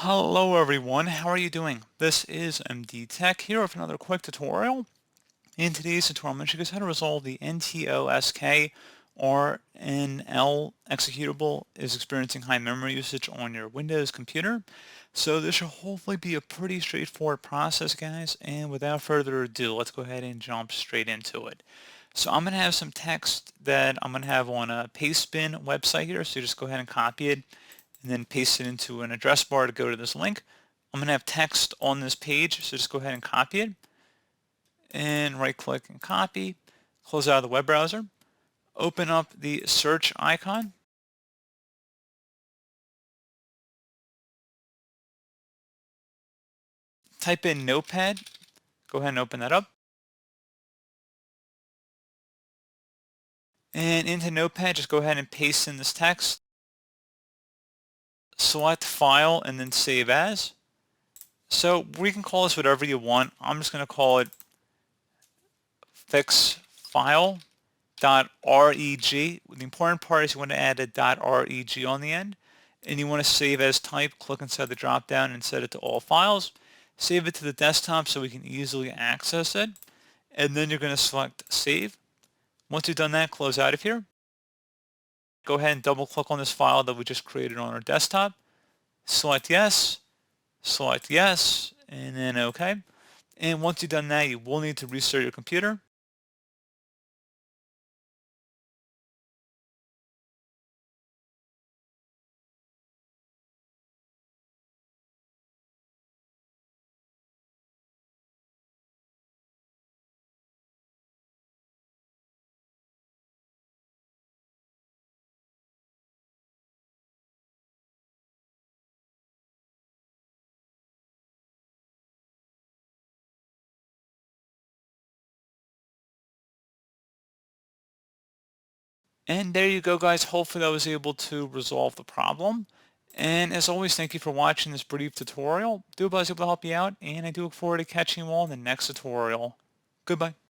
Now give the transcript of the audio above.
Hello everyone, how are you doing? This is MD Tech here with another quick tutorial. In today's tutorial, I'm going to show you guys how to resolve the NTOSKRNL executable is experiencing high memory usage on your Windows computer. So this should hopefully be a pretty straightforward process, guys, and without further ado, let's go ahead and jump straight into it. So I'm going to have some text that I'm going to have on a Pastebin website here, so you just go ahead and copy it and then paste it into an address bar to go to this link. I'm going to have text on this page, so just go ahead and copy it and right click and copy, close out of the web browser, open up the search icon, type in Notepad, go ahead and open that up, and into Notepad just go ahead and paste in this text, select file and then save as. So we can call this whatever you want. I'm just going to call it fix file .reg. The important part is you want to add a .reg on the end, and you want to save as type. Click inside the drop down and set it to all files. Save it to the desktop so we can easily access it, and then you're going to select save. Once you've done that, close out of here. Go ahead and double click on this file that we just created on our desktop. Select yes, and then OK. And once you've done that, you will need to restart your computer. And there you go, guys. Hopefully I was able to resolve the problem. And as always, thank you for watching this brief tutorial. Do hope I was able to help you out, and I do look forward to catching you all in the next tutorial. Goodbye.